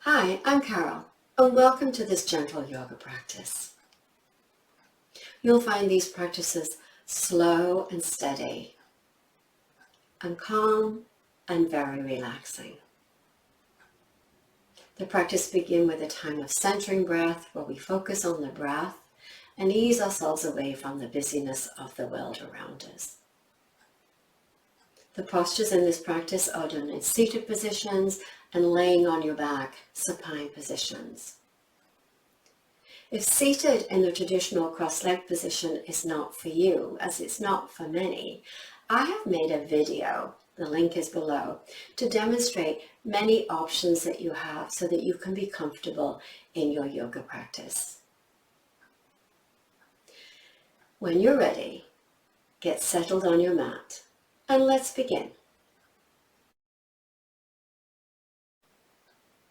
Hi, I'm Carol, and welcome to this gentle yoga practice. You'll find these practices slow and steady, and calm and very relaxing. The practice begins with a time of centering breath where we focus on the breath and ease ourselves away from the busyness of the world around us. The postures in this practice are done in seated positions and laying on your back, supine positions. If seated in the traditional cross-legged position is not for you, as it's not for many, I have made a video, the link is below, to demonstrate many options that you have so that you can be comfortable in your yoga practice. When you're ready, get settled on your mat and let's begin.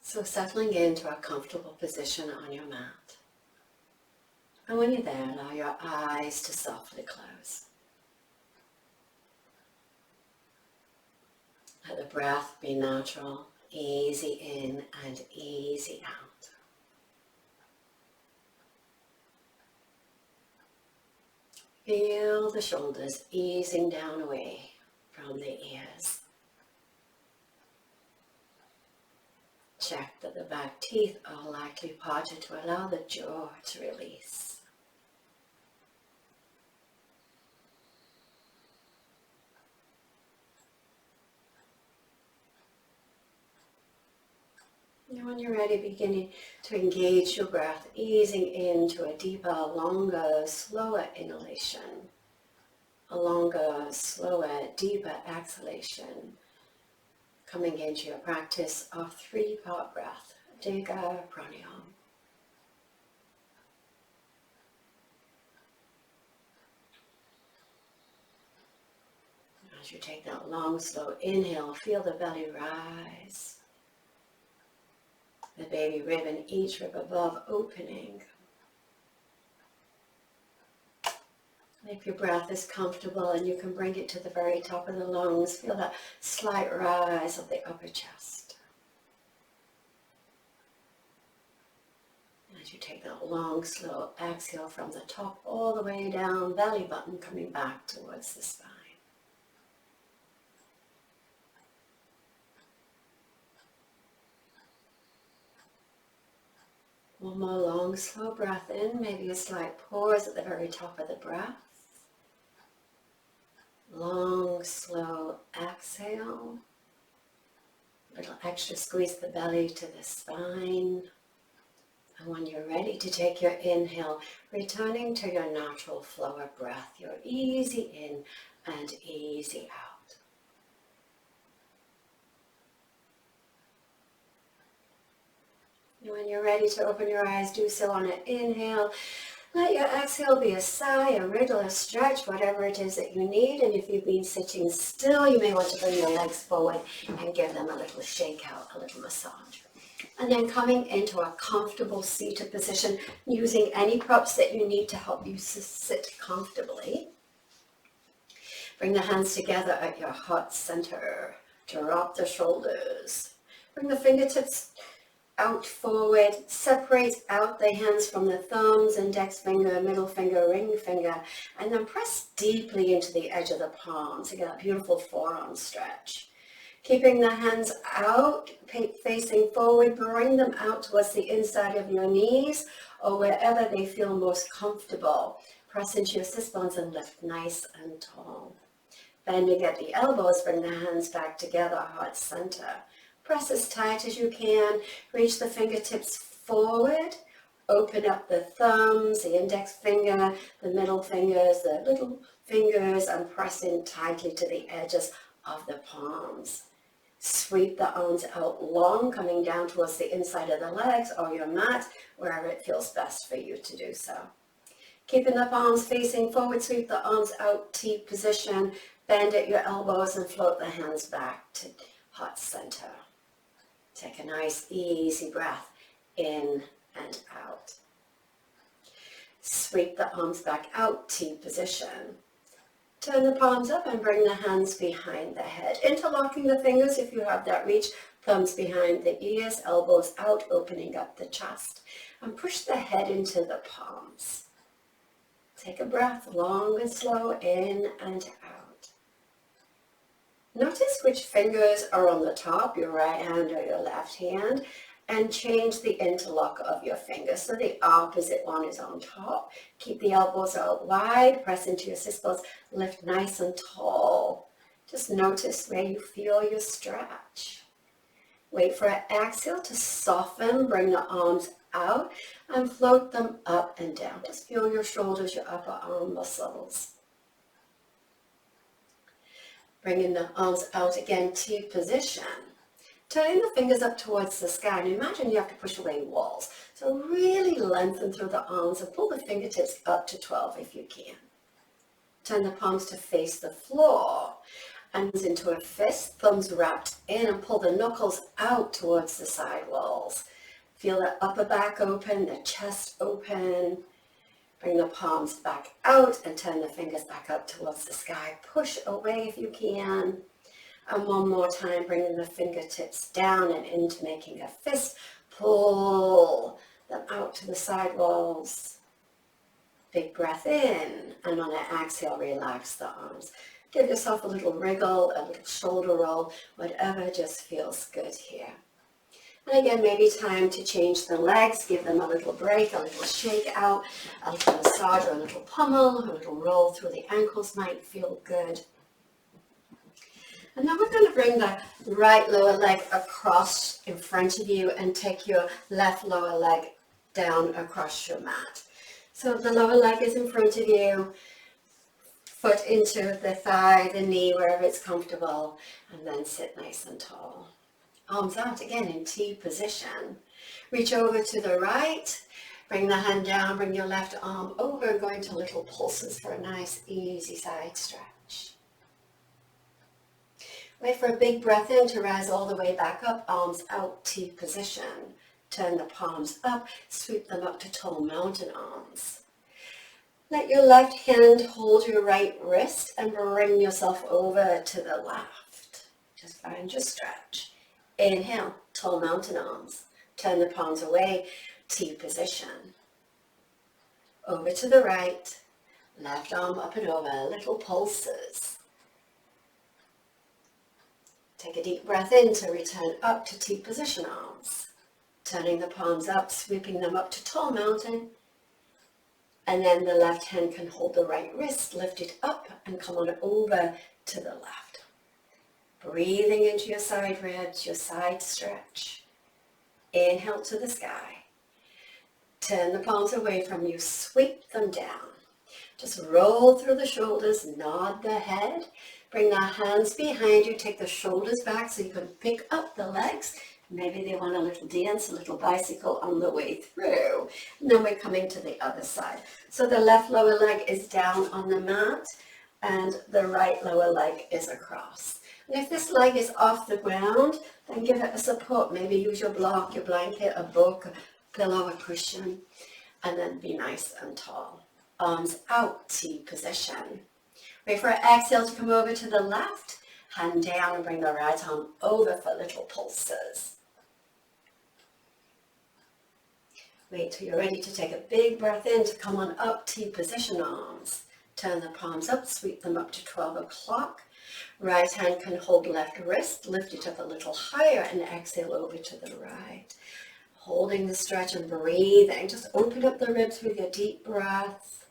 So settling into a comfortable position on your mat. And when you're there, allow your eyes to softly close. Let the breath be natural, easy in and easy out. Feel the shoulders easing down away from the ears. Check that the back teeth are lightly parted to allow the jaw to release. And when you're ready, beginning to engage your breath, easing into a deeper, longer, slower inhalation, a longer, slower, deeper exhalation, coming into your practice of three-part breath, Diga Pranayama. As you take that long, slow inhale, feel the belly rise. The baby rib and each rib above opening. And if your breath is comfortable and you can bring it to the very top of the lungs, feel that slight rise of the upper chest. As you take that long, slow exhale from the top all the way down, belly button coming back towards the spine. One more long, slow breath in, maybe a slight pause at the very top of the breath. Long, slow exhale. A little extra squeeze the belly to the spine. And when you're ready to take your inhale, returning to your natural flow of breath, your easy in and easy out. When you're ready to open your eyes, do so on an inhale. Let your exhale be a sigh, a wriggle, a stretch, whatever it is that you need. And if you've been sitting still, you may want to bring your legs forward and give them a little shake out, a little massage. And then coming into a comfortable seated position, using any props that you need to help you sit comfortably. Bring the hands together at your heart center. Drop the shoulders. Bring the fingertips out forward, separate out the hands from the thumbs, index finger, middle finger, ring finger, and then press deeply into the edge of the palms to get that beautiful forearm stretch. Keeping the hands out, facing forward, bring them out towards the inside of your knees or wherever they feel most comfortable. Press into your sit bones and lift nice and tall. Bending at the elbows, bring the hands back together, heart center. Press as tight as you can, reach the fingertips forward, open up the thumbs, the index finger, the middle fingers, the little fingers, and press in tightly to the edges of the palms. Sweep the arms out long, coming down towards the inside of the legs or your mat, wherever it feels best for you to do so. Keeping the palms facing forward, sweep the arms out, T position, bend at your elbows and float the hands back to heart center. Take a nice, easy breath in and out. Sweep the arms back out, T position. Turn the palms up and bring the hands behind the head. Interlocking the fingers if you have that reach. Thumbs behind the ears, elbows out, opening up the chest. And push the head into the palms. Take a breath, long and slow, in and out. Notice which fingers are on the top, your right hand or your left hand, and change the interlock of your fingers. So the opposite one is on top. Keep the elbows out wide, press into your sit bones, lift nice and tall. Just notice where you feel your stretch. Wait for an exhale to soften, bring the arms out and float them up and down. Just feel your shoulders, your upper arm muscles. Bringing the arms out again, T position. Turning the fingers up towards the sky, and imagine you have to push away walls. So really lengthen through the arms and pull the fingertips up to 12 if you can. Turn the palms to face the floor and into a fist, thumbs wrapped in, and pull the knuckles out towards the side walls. Feel the upper back open, the chest open. Bring the palms back out and turn the fingers back up towards the sky. Push away if you can. And one more time, bringing the fingertips down and into making a fist. Pull them out to the side walls. Big breath in, and on an exhale, relax the arms. Give yourself a little wriggle, a little shoulder roll, whatever just feels good here. And again, maybe time to change the legs, give them a little break, a little shake out, a little massage or a little pummel, a little roll through the ankles might feel good. And now we're going to bring the right lower leg across in front of you and take your left lower leg down across your mat. So the lower leg is in front of you, foot into the thigh, the knee, wherever it's comfortable, and then sit nice and tall. Arms out again in T position. Reach over to the right, bring the hand down, bring your left arm over and go into little pulses for a nice easy side stretch. Wait for a big breath in to rise all the way back up, arms out, T position. Turn the palms up, sweep them up to tall mountain arms. Let your left hand hold your right wrist and bring yourself over to the left. Just find your stretch. Inhale, tall mountain arms. Turn the palms away, T position. Over to the right, left arm up and over, little pulses. Take a deep breath in to return up to T position arms. Turning the palms up, sweeping them up to tall mountain. And then the left hand can hold the right wrist, lift it up and come on over to the left. Breathing into your side ribs, your side stretch. Inhale to the sky. Turn the palms away from you, sweep them down. Just roll through the shoulders, nod the head. Bring the hands behind you, take the shoulders back so you can pick up the legs. Maybe they want a little dance, a little bicycle on the way through. And then we're coming to the other side. So the left lower leg is down on the mat and the right lower leg is across. And if this leg is off the ground, then give it a support. Maybe use your block, your blanket, a book, a pillow, a cushion, and then be nice and tall. Arms out, T position. Wait for an exhale to come over to the left. Hand down and bring the right arm over for little pulses. Wait till you're ready to take a big breath in to come on up, T position arms. Turn the palms up, sweep them up to 12 o'clock. Right hand can hold left wrist, lift it up a little higher and exhale over to the right. Holding the stretch and breathing. Just open up the ribs with your deep breath.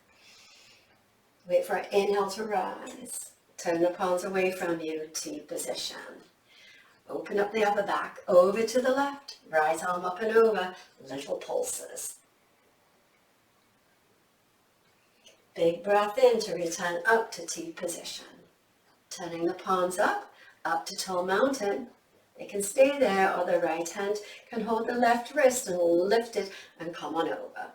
Wait for an inhale to rise. Turn the palms away from you, T position. Open up the upper back, over to the left, right arm up and over, little pulses. Big breath in to return up to T position. Turning the palms up to tall mountain. They can stay there, or the right hand can hold the left wrist and lift it and come on over.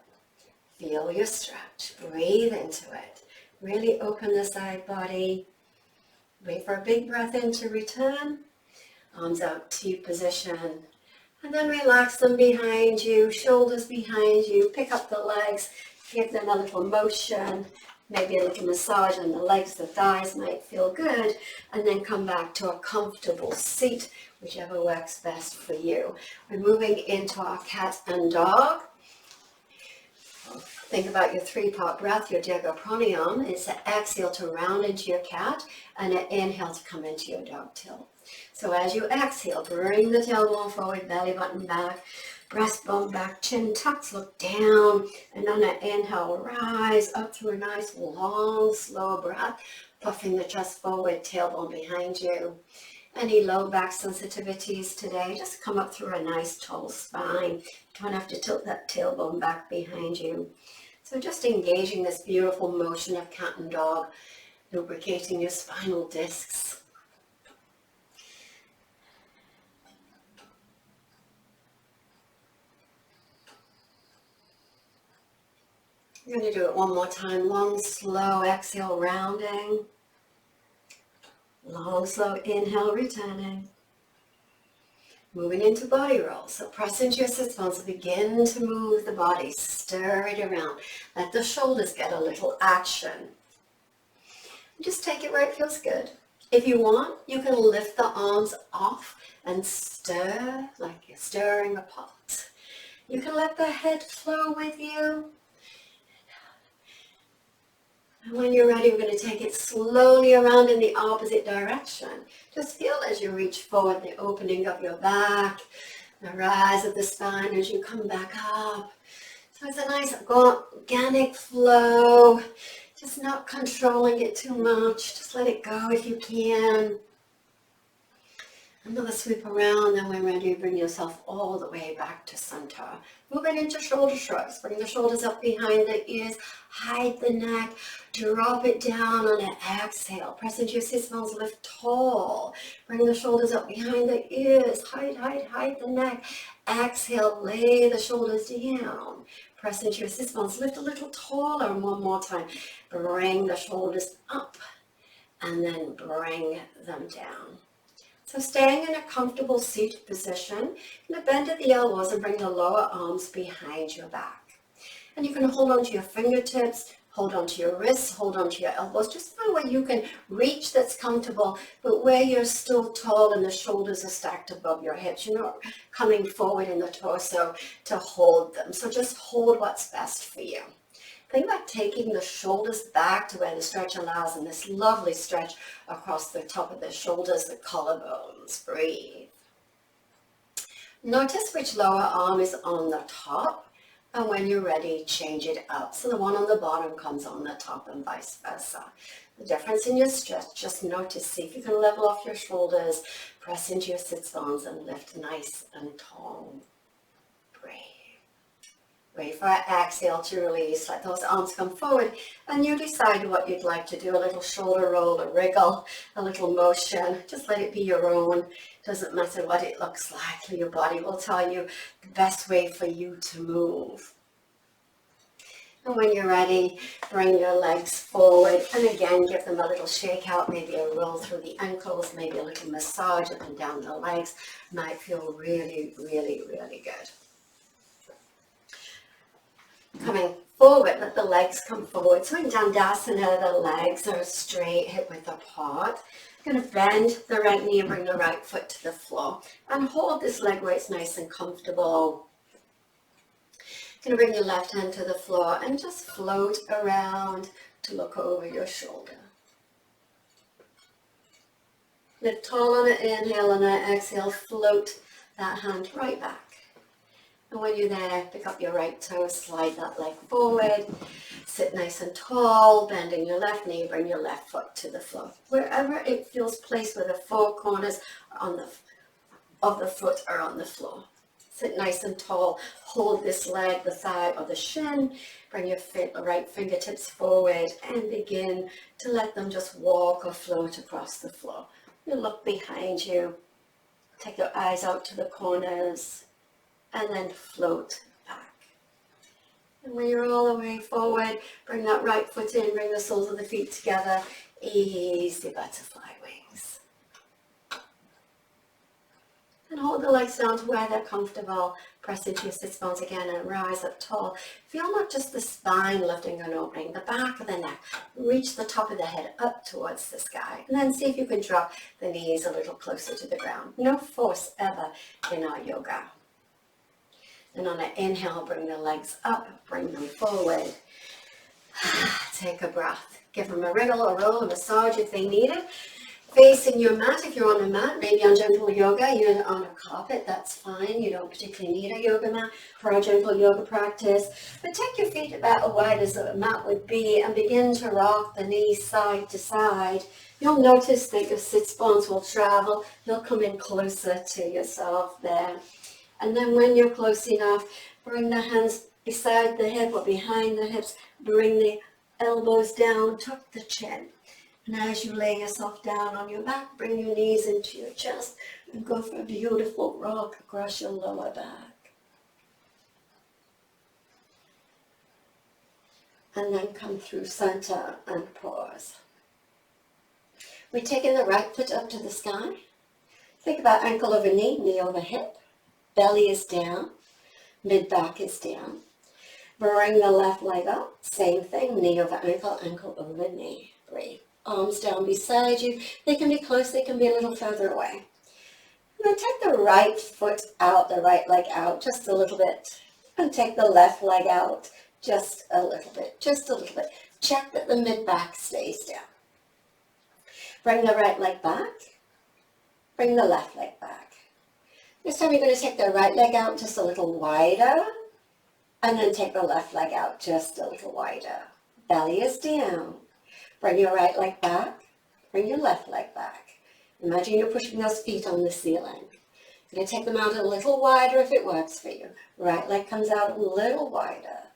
Feel your stretch, breathe into it. Really open the side body. Wait for a big breath in to return. Arms out, T position. And then relax them behind you, shoulders behind you. Pick up the legs, give them a little motion. Maybe a little massage on the legs, the thighs might feel good, and then come back to a comfortable seat, whichever works best for you. We're moving into our cat and dog. Think about your 3-part breath, your Dirga Pranayama. It's an exhale to round into your cat and an inhale to come into your dog tilt. So as you exhale, bring the tailbone forward, belly button back, breastbone back, chin tucks, look down, and on an inhale, rise up through a nice long, slow breath, puffing the chest forward, tailbone behind you. Any low back sensitivities today, just come up through a nice tall spine. You don't have to tilt that tailbone back behind you. So just engaging this beautiful motion of cat and dog, lubricating your spinal discs. You're going to do it one more time. Long, slow exhale, rounding. Long, slow inhale, returning. Moving into body roll. So press into your sit bones and begin to move the body. Stir it around. Let the shoulders get a little action. Just take it where it feels good. If you want, you can lift the arms off and stir like you're stirring a pot. You can let the head flow with you. And when you're ready, we're going to take it slowly around in the opposite direction. Just feel as you reach forward, the opening of your back, the rise of the spine as you come back up. So it's a nice organic flow, just not controlling it too much. Just let it go if you can. Another sweep around, then when ready, bring yourself all the way back to center. Moving into shoulder shrugs. Bring the shoulders up behind the ears, hide the neck, drop it down on an exhale. Press into your sit bones, lift tall. Bring the shoulders up behind the ears, hide the neck. Exhale, lay the shoulders down. Press into your sit bones, lift a little taller, and one more time. Bring the shoulders up, and then bring them down. So staying in a comfortable seated position, you're going to bend at the elbows and bring the lower arms behind your back. And you can hold onto your fingertips, hold onto your wrists, hold onto your elbows. Just find where you can reach that's comfortable, but where you're still tall and the shoulders are stacked above your hips. You're not coming forward in the torso to hold them. So just hold what's best for you. Think about taking the shoulders back to where the stretch allows, and this lovely stretch across the top of the shoulders, the collarbones. Breathe. Notice which lower arm is on the top, and when you're ready, change it up. So the one on the bottom comes on the top and vice versa. The difference in your stretch, just notice, see if you can level off your shoulders, press into your sit bones and lift nice and tall. Breathe. Wait for an exhale to release. Let those arms come forward, and you decide what you'd like to do. A little shoulder roll, a wriggle, a little motion. Just let it be your own. Doesn't matter what it looks like. Your body will tell you the best way for you to move. And when you're ready, bring your legs forward, and again, give them a little shake out, maybe a roll through the ankles, maybe a little massage up and down the legs. Might feel really, really, really good. Coming forward, let the legs come forward. So in Dandasana, the legs are straight, hip width apart. You're going to bend the right knee and bring the right foot to the floor. And hold this leg where it's nice and comfortable. You're going to bring your left hand to the floor and just float around to look over your shoulder. Lift tall on an inhale, and an exhale, float that hand right back. And when you're there, pick up your right toe, slide that leg forward, sit nice and tall, bending your left knee, bring your left foot to the floor. Wherever it feels placed, where the four corners of the foot are on the floor. Sit nice and tall, hold this leg, the thigh or the shin, bring your right fingertips forward and begin to let them just walk or float across the floor. You look behind you, take your eyes out to the corners, and then float back. And when you're all the way forward, bring that right foot in, bring the soles of the feet together, easy butterfly wings. And hold the legs down to where they're comfortable. Press into your sit bones again and rise up tall. Feel not just the spine lifting and opening, the back of the neck. Reach the top of the head up towards the sky. And then see if you can drop the knees a little closer to the ground. No force ever in our yoga. And on an inhale, bring the legs up, bring them forward. Take a breath. Give them a wriggle, a roll, a massage if they need it. Facing your mat, if you're on a mat, maybe on gentle yoga, you're on a carpet, that's fine. You don't particularly need a yoga mat for a gentle yoga practice. But take your feet about as wide as a mat would be and begin to rock the knees side to side. You'll notice that your sit bones will travel. You'll come in closer to yourself there. And then when you're close enough, bring the hands beside the hip or behind the hips. Bring the elbows down, tuck the chin. And as you lay yourself down on your back, bring your knees into your chest and go for a beautiful rock across your lower back. And then come through center and pause. We're taking the right foot up to the sky. Think about ankle over knee, knee over hip. Belly is down, mid-back is down. Bring the left leg up, same thing, knee over ankle, ankle over knee. Breathe. Arms down beside you. They can be close, they can be a little further away. And then take the right foot out, the right leg out just a little bit. And take the left leg out just a little bit, just a little bit. Check that the mid-back stays down. Bring the right leg back. Bring the left leg back. This time you're going to take the right leg out just a little wider. And then take the left leg out just a little wider. Belly is down. Bring your right leg back, bring your left leg back. Imagine you're pushing those feet on the ceiling. You're going to take them out a little wider if it works for you. Right leg comes out a little wider.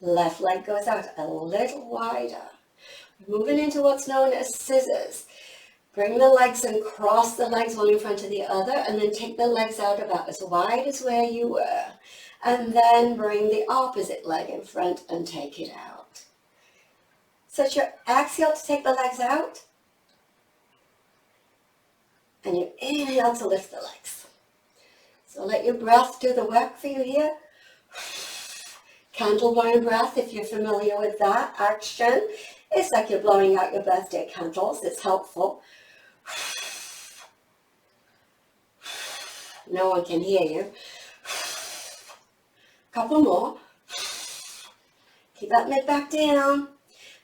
Left leg goes out a little wider. Moving into what's known as scissors. Bring the legs and cross the legs one in front of the other, and then take the legs out about as wide as where you were. And then bring the opposite leg in front and take it out. So it's your exhale to take the legs out, and you inhale to lift the legs. So let your breath do the work for you here. Candle blowing breath, if you're familiar with that action, it's like you're blowing out your birthday candles. It's helpful. No one can hear you. Couple more. Keep that mid back down.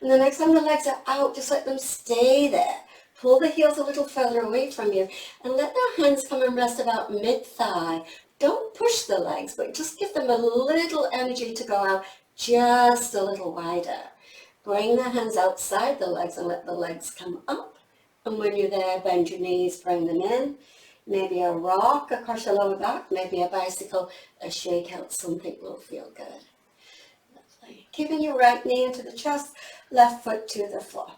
And the next time the legs are out, just let them stay there. Pull the heels a little further away from you and let the hands come and rest about mid-thigh. Don't push the legs, but just give them a little energy to go out just a little wider. Bring the hands outside the legs and let the legs come up. And when you're there, bend your knees, bring them in. Maybe a rock across your lower back, maybe a bicycle, a shakeout, something will feel good. Lovely. Keeping your right knee into the chest, left foot to the floor.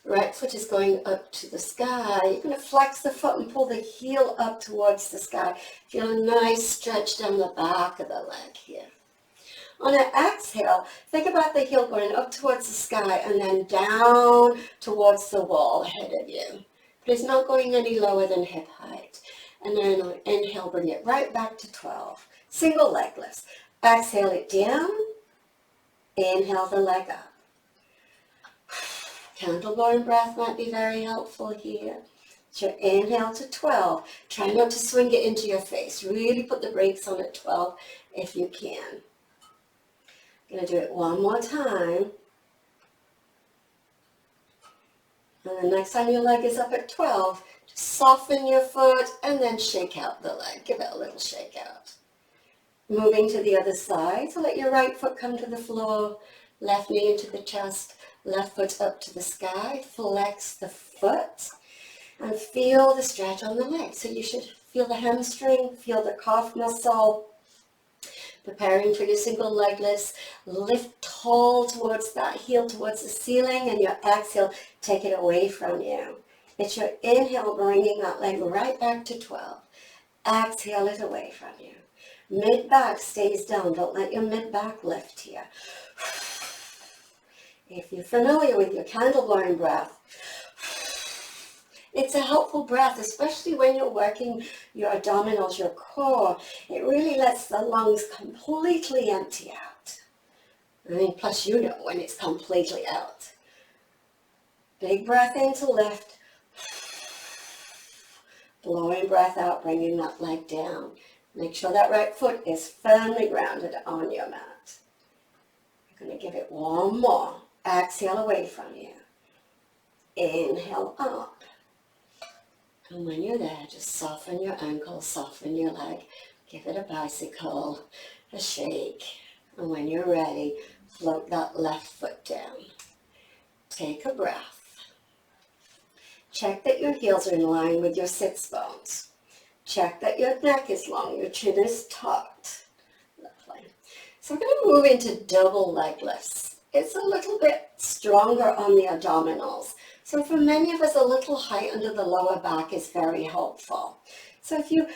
Right foot is going up to the sky. You're going to flex the foot and pull the heel up towards the sky. Feel a nice stretch down the back of the leg here. On an exhale, think about the heel going up towards the sky and then down towards the wall ahead of you. But it's not going any lower than hip height. And then on inhale, bring it right back to 12. Single leg lifts. Exhale it down. Inhale the leg up. Candle blowing breath might be very helpful here. So inhale to 12. Try not to swing it into your face. Really put the brakes on at 12 if you can. I'm going to do it one more time. And the next time your leg is up at 12, just soften your foot and then shake out the leg. Give it a little shake out. Moving to the other side. So let your right foot come to the floor, left knee into the chest, left foot up to the sky. Flex the foot and feel the stretch on the leg. So you should feel the hamstring, feel the calf muscle. Preparing for your single leg lifts. Lift tall towards that heel, towards the ceiling, and your exhale, take it away from you. It's your inhale bringing that leg right back to 12. Exhale it away from you. Mid-back stays down. Don't let your mid-back lift here. If you're familiar with your candle blowing breath, It's a helpful breath, especially when you're working your abdominals, your core. It really lets the lungs completely empty out. I mean, plus you know when it's completely out. Big breath in to lift. Blowing breath out, bringing that leg down. Make sure that right foot is firmly grounded on your mat. You're going to give it one more. Exhale away from you. Inhale up. And when you're there, just soften your ankle, soften your leg. Give it a bicycle, a shake. And when you're ready, float that left foot down. Take a breath. Check that your heels are in line with your sits bones. Check that your neck is long, your chin is tucked. Lovely. So we're going to move into double leg lifts. It's a little bit stronger on the abdominals. So for many of us, a little height under the lower back is very helpful. So if you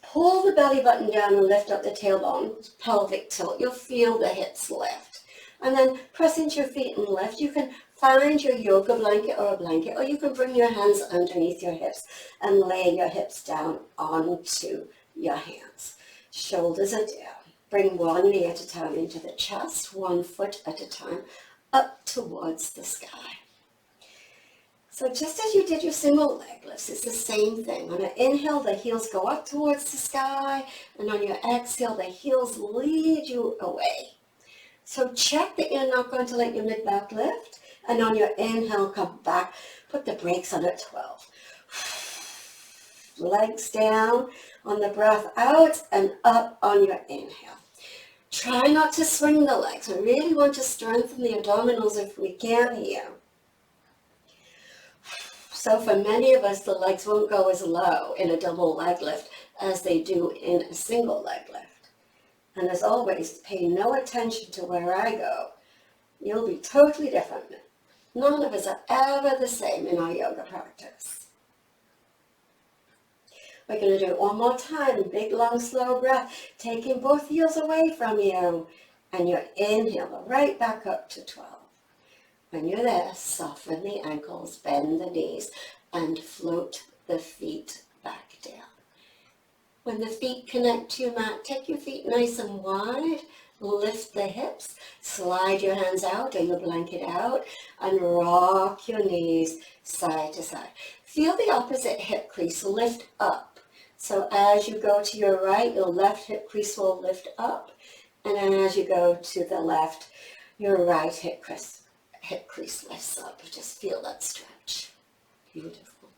pull the belly button down and lift up the tailbone, pelvic tilt, you'll feel the hips lift. And then press into your feet and lift. You can find your yoga blanket or a blanket, or you can bring your hands underneath your hips and lay your hips down onto your hands. Shoulders are down. Bring one knee at a time into the chest, 1 foot at a time, up towards the sky. So just as you did your single leg lifts, it's the same thing. On an inhale, the heels go up towards the sky, and on your exhale, the heels lead you away. So check that you're not going to let your mid-back lift, and on your inhale, come back, put the brakes on at 12. Legs down on the breath out and up on your inhale. Try not to swing the legs. We really want to strengthen the abdominals if we can here. So for many of us, the legs won't go as low in a double leg lift as they do in a single leg lift. And as always, pay no attention to where I go. You'll be totally different. None of us are ever the same in our yoga practice. We're going to do it one more time. Big, long, slow breath. Taking both heels away from you. And your inhale right back up to 12. When you're there, soften the ankles, bend the knees, and float the feet back down. When the feet connect to your mat, take your feet nice and wide. Lift the hips, slide your hands out or your blanket out, and rock your knees side to side. Feel the opposite hip crease lift up. So as you go to your right, your left hip crease will lift up, and as you go to the left, your right hip crease lifts up. Just feel that stretch. Beautiful.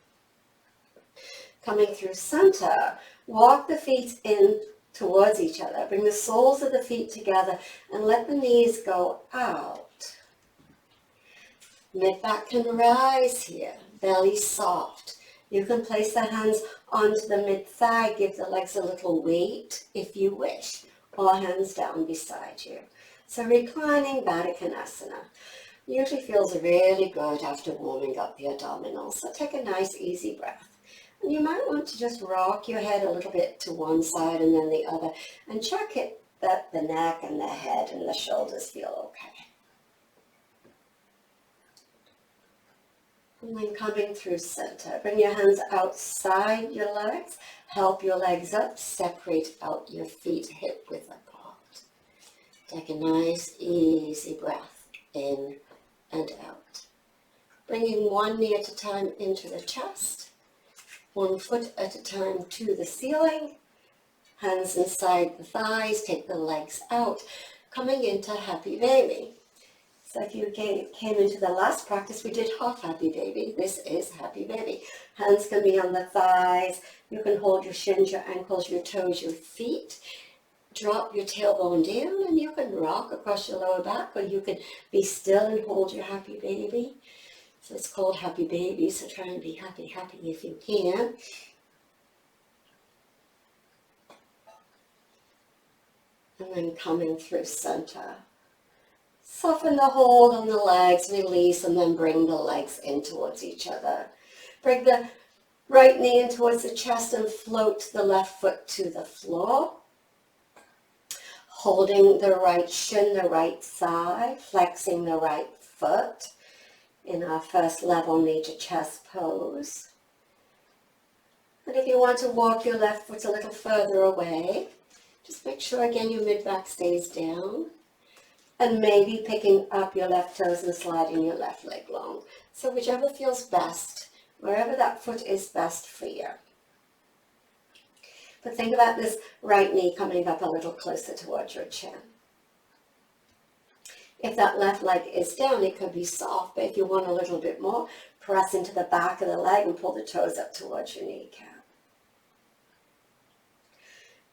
Coming through center, walk the feet in towards each other. Bring the soles of the feet together and let the knees go out. Mid-back can rise here. Belly soft. You can place the hands onto the mid-thigh. Give the legs a little weight if you wish. Or hands down beside you. So reclining Baddha Konasana usually feels really good after warming up the abdominals. So take a nice easy breath. And you might want to just rock your head a little bit to one side and then the other, and check it that the neck and the head and the shoulders feel okay. And then coming through center, bring your hands outside your legs, help your legs up, separate out your feet hip width apart. Take a nice easy breath in and out. Bringing one knee at a time into the chest. 1 foot at a time to the ceiling, hands inside the thighs, take the legs out, coming into Happy Baby. So if you came into the last practice, we did half Happy Baby. This is Happy Baby. Hands can be on the thighs. You can hold your shins, your ankles, your toes, your feet. Drop your tailbone down and you can rock across your lower back, or you can be still and hold your Happy Baby. So it's called Happy Baby, so try and be happy if you can. And then coming through center. Soften the hold on the legs, release, and then bring the legs in towards each other. Bring the right knee in towards the chest and float the left foot to the floor. Holding the right shin, the right thigh, flexing the right foot. In our first level knee to chest pose. And if you want to walk your left foot a little further away, just make sure again your mid-back stays down. And maybe picking up your left toes and sliding your left leg long. So whichever feels best, wherever that foot is best for you. But think about this right knee coming up a little closer towards your chin. If that left leg is down, it could be soft, but if you want a little bit more, press into the back of the leg and pull the toes up towards your kneecap.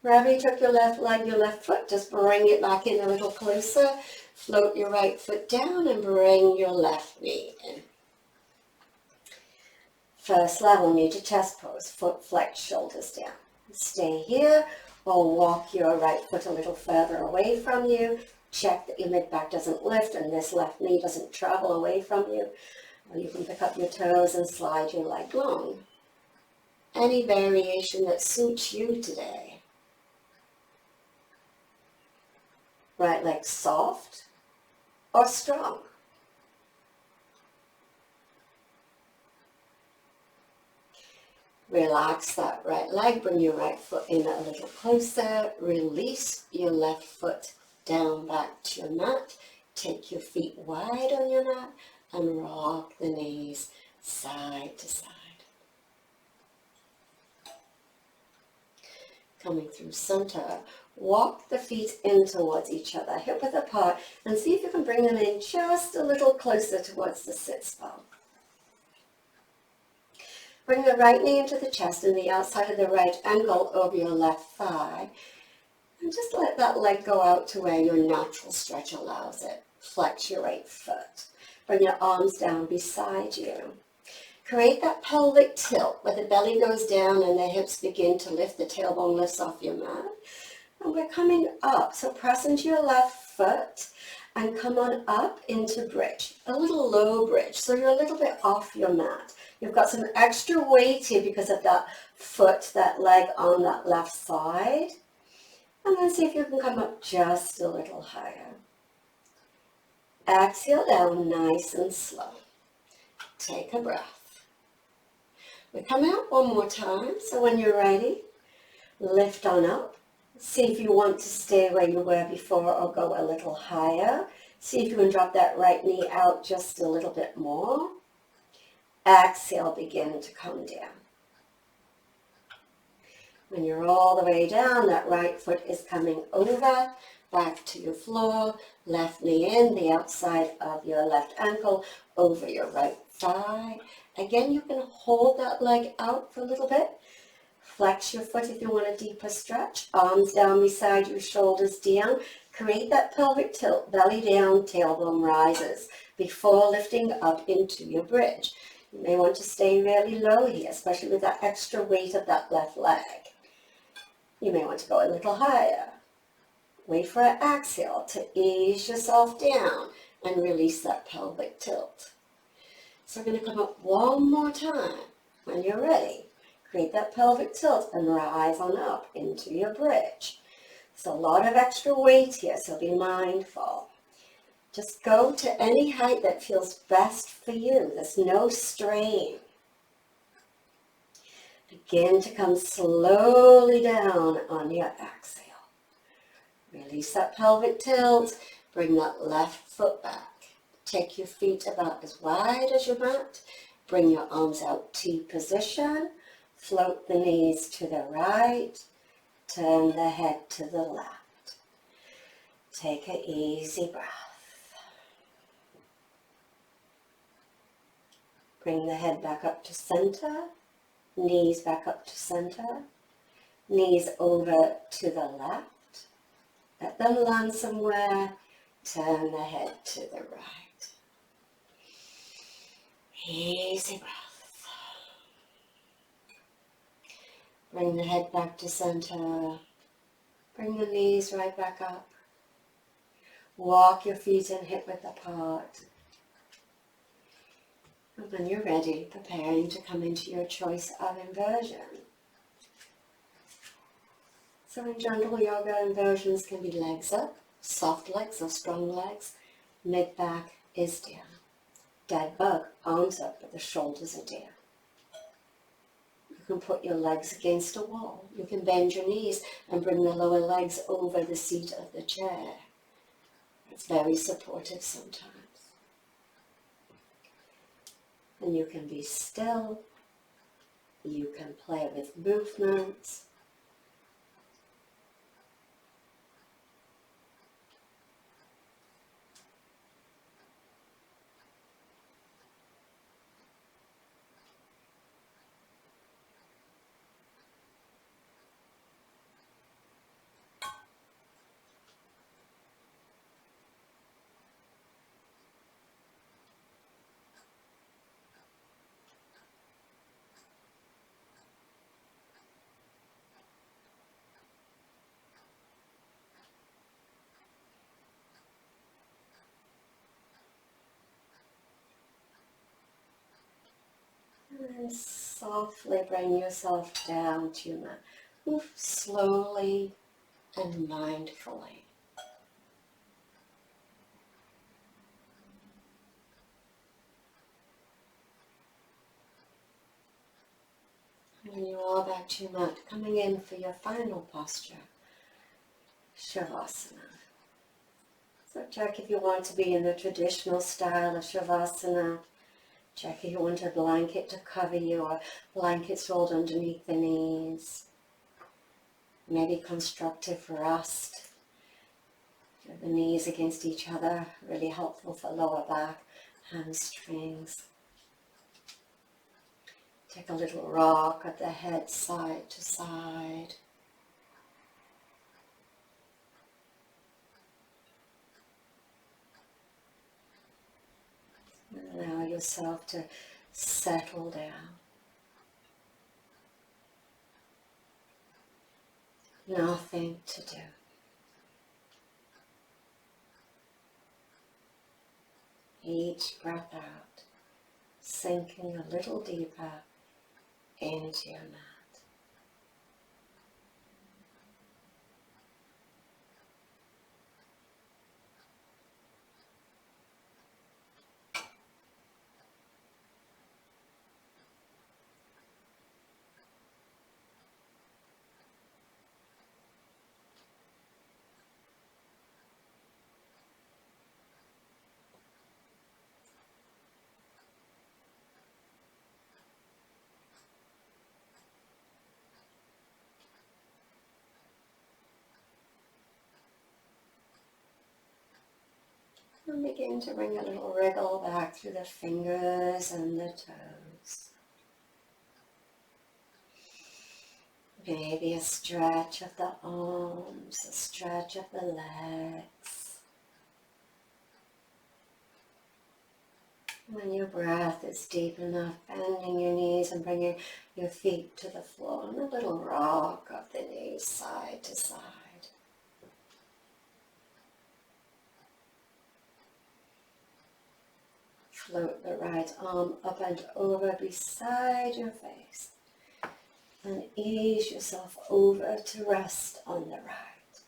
Wherever you took your left leg, your left foot, just bring it back in a little closer. Float your right foot down and bring your left knee in. First level, knee to chest pose, foot flex, shoulders down. Stay here or walk your right foot a little further away from you. Check that your mid-back doesn't lift and this left knee doesn't travel away from you. Or you can pick up your toes and slide your leg long. Any variation that suits you today. Right leg soft or strong. Relax that right leg, bring your right foot in a little closer, release your left foot down back to your mat, take your feet wide on your mat and rock the knees side to side. Coming through center, walk the feet in towards each other, hip width apart, and see if you can bring them in just a little closer towards the sit spot. Bring the right knee into the chest and the outside of the right ankle over your left thigh. And just let that leg go out to where your natural stretch allows it. Flex your right foot. Bring your arms down beside you. Create that pelvic tilt where the belly goes down and the hips begin to lift, the tailbone lifts off your mat. And we're coming up, so press into your left foot and come on up into bridge, a little low bridge, so you're a little bit off your mat. You've got some extra weight here because of that foot, that leg on that left side. And then see if you can come up just a little higher. Exhale down nice and slow. Take a breath. We come out one more time, so when you're ready, lift on up. See if you want to stay where you were before or go a little higher. See if you can drop that right knee out just a little bit more. Exhale, begin to come down. When you're all the way down, that right foot is coming over, back to your floor, left knee in, the outside of your left ankle, over your right thigh. Again, you can hold that leg out for a little bit. Flex your foot if you want a deeper stretch. Arms down beside you, shoulders down. Create that pelvic tilt, belly down, tailbone rises before lifting up into your bridge. You may want to stay really low here, especially with that extra weight of that left leg. You may want to go a little higher. Wait for an exhale to ease yourself down and release that pelvic tilt. So we're going to come up one more time. When you're ready, create that pelvic tilt and rise on up into your bridge. There's a lot of extra weight here, so be mindful. Just go to any height that feels best for you. There's no strain. Begin to come slowly down on your exhale. Release that pelvic tilt. Bring that left foot back. Take your feet about as wide as your mat. Bring your arms out T position. Float the knees to the right. Turn the head to the left. Take an easy breath. Bring the head back up to center. Knees back up to center. Knees over to the left. Let them land somewhere. Turn the head to the right. Easy breath. Bring the head back to center. Bring the knees right back up. Walk your feet in hip width apart. And when you're ready, preparing to come into your choice of inversion. So in general yoga, inversions can be legs up, soft legs or strong legs. Mid-back is down. Dead bug, arms up, but the shoulders are down. You can put your legs against a wall. You can bend your knees and bring the lower legs over the seat of the chair. It's very supportive sometimes. And you can be still. You can play with movements. And softly bring yourself down to your mat. Move slowly and mindfully. When you're all back to your mat, coming in for your final posture, Shavasana. So check if you want to be in the traditional style of Shavasana. Check if you want a blanket to cover you or blankets rolled underneath the knees. Maybe constructive rest. The knees against each other, really helpful for lower back, hamstrings. Take a little rock at the head side to side. Allow yourself to settle down. Nothing to do. Each breath out, sinking a little deeper into your mat. And begin to bring a little wriggle back through the fingers and the toes. Maybe a stretch of the arms, a stretch of the legs. When your breath is deep enough, bending your knees and bringing your feet to the floor, and a little rock of the knees side to side. Float the right arm up and over beside your face and ease yourself over to rest on the right.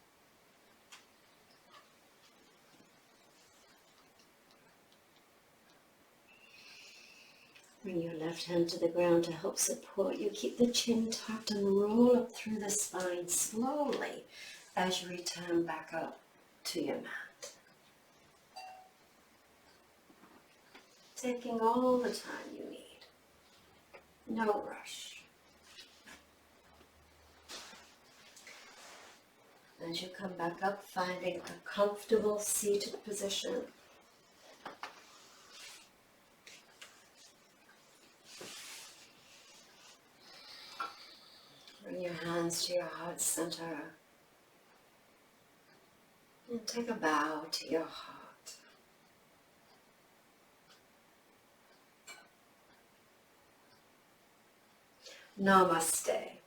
Bring your left hand to the ground to help support you. Keep the chin tucked and roll up through the spine slowly as you return back up to your mat. Taking all the time you need. No rush. As you come back up, finding a comfortable seated position. Bring your hands to your heart center. And take a bow to your heart. Namaste.